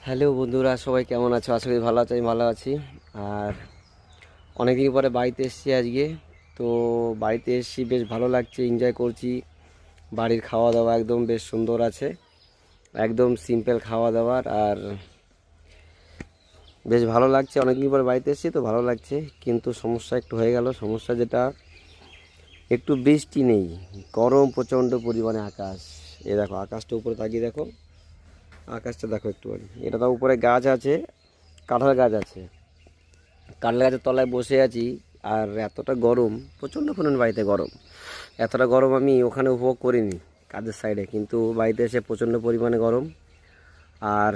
Hello বন্ধুরা, সবাই কেমন আছো? আশা করি ভালো আছো। আমি ভালো আছি। আর অনেকদিন পরে বাড়িতে এসেছি আজকে। তো বাড়িতে এসেছি, বেশ ভালো লাগছে, এনজয় করছি। বাড়ির খাওয়া দাওয়া একদম বেশ সুন্দর আছে, একদম সিম্পল খাওয়া দাওয়ার। আর বেশ ভালো লাগছে, অনেকদিন পরে বাড়িতে এসেছি তো ভালো লাগছে। কিন্তু সমস্যা একটু হয়ে গেল, সমস্যা যেটা, একটু বৃষ্টি নেই, গরম প্রচণ্ড পরিমাণে আকাশ। এ দেখো, আকাশটা উপরে তাকিয়ে দেখো, আকাশটা দেখো একটুখানি। এটা তো উপরে গাছ আছে, কাঁঠাল গাছ আছে, কাঁঠাল গাছের তলায় বসে আছি। আর এতটা গরম, প্রচণ্ড পরিমাণ বাড়িতে গরম। এতটা গরম আমি ওখানে উপভোগ করিনি, কাজের সাইডে, কিন্তু বাড়িতে এসে প্রচণ্ড পরিমাণে গরম। আর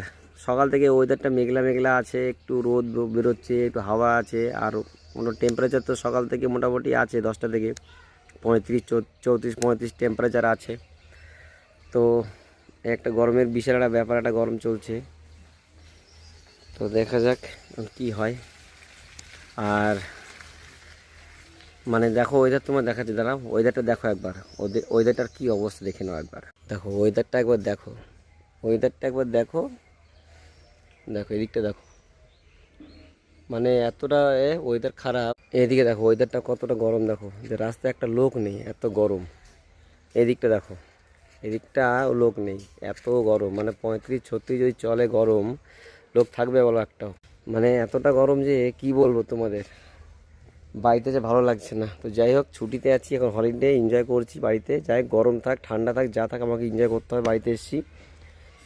সকাল থেকে ওয়েদারটা মেঘলা মেঘলা আছে, একটু রোদ বেরোচ্ছে, একটু হাওয়া আছে। আর কোনো টেম্পারেচার তো সকাল থেকে মোটামুটি আছে 10টা থেকে 35, 34, 35 টেম্পারেচার আছে। তো একটা গরমের বিশাল একটা ব্যাপার, একটা গরম চলছে। তো দেখা যাক কি হয়। আর মানে দেখো, ওয়েদার তোমার দেখাচ্ছি, দাঁড়াও, ওয়েদারটা দেখো একবার। ওদের ওয়েদারটার কী অবস্থা দেখে নাও একবার। দেখো ওয়েদারটা একবার দেখো, ওয়েদারটা একবার দেখো, দেখো এদিকটা দেখো। মানে এতটা ওয়েদার খারাপ। এদিকে দেখো ওয়েদারটা কতটা গরম, দেখো যে রাস্তায় একটা লোক নেই, এত গরম। এদিকটা দেখো, এদিকটা লোক নেই, এত গরম। মানে 35, 36 যদি চলে গরম, লোক থাকবে বলো একটাও? মানে এতটা গরম যে কি বলবো তোমাদের, বাড়িতে যে ভালো লাগছে না। তো যাই হোক, ছুটিতে আছি এখন, হলিডে এনজয় করছি বাড়িতে। যাই হোক, গরম থাক ঠান্ডা থাক যা থাক, আমাকে এনজয় করতে হবে। বাড়িতে এসেছি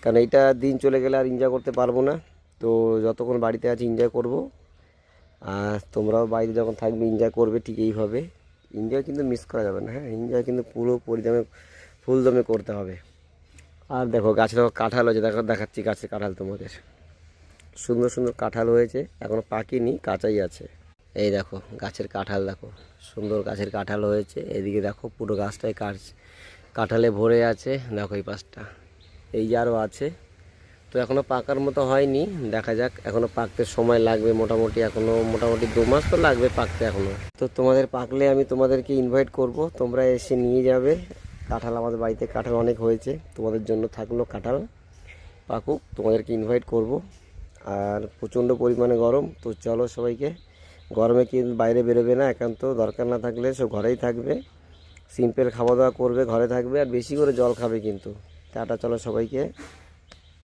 কারণ এইটা দিন চলে গেলে আর এনজয় করতে পারবো না। তো যতক্ষণ বাড়িতে আছি এনজয় করব। আর তোমরাও বাড়িতে যখন থাকবে এনজয় করবে ঠিক এইভাবে। এনজয় কিন্তু মিস করা যাবে না, হ্যাঁ, এনজয় কিন্তু পুরো পরিদমে ফুল দমে করতে হবে। আর দেখো গাছে দেখো কাঁঠাল হয়েছে, দেখো দেখাচ্ছি গাছের কাঁঠাল তোমাদের। সুন্দর সুন্দর কাঁঠাল হয়েছে, এখনও পাকেনি, কাঁচাই আছে। এই দেখো গাছের কাঁঠাল, দেখো সুন্দর গাছের কাঁঠাল হয়েছে। এদিকে দেখো পুরো গাছটায় কাঁঠালে ভরে আছে। দেখো এই পাশটা, এই যে আরও আছে। তো এখনও পাকার মতো হয়নি, দেখা যাক, এখনও পাকতে সময় লাগবে মোটামুটি, এখনও মোটামুটি 2 মাস তো লাগবে পাকতে এখনও। তো তোমাদের পাকলে আমি তোমাদেরকে ইনভাইট করব, তোমরা এসে নিয়ে যাবে কাঁঠাল। আমাদের বাড়িতে কাঁঠাল অনেক হয়েছে, তোমাদের জন্য থাকলো কাঁঠাল, পাকুক, তোমাদেরকে ইনভাইট করব। আর প্রচণ্ড পরিমাণে গরম, তো চলো সবাইকে, গরমে কিন্তু বাইরে বেরোবে না, একান্ত দরকার না থাকলে সব ঘরেই থাকবে, সিম্পল খাওয়া দাওয়া করবে, ঘরে থাকবে, আর বেশি করে জল খাবে কিন্তু। টাটা, চলো সবাইকে।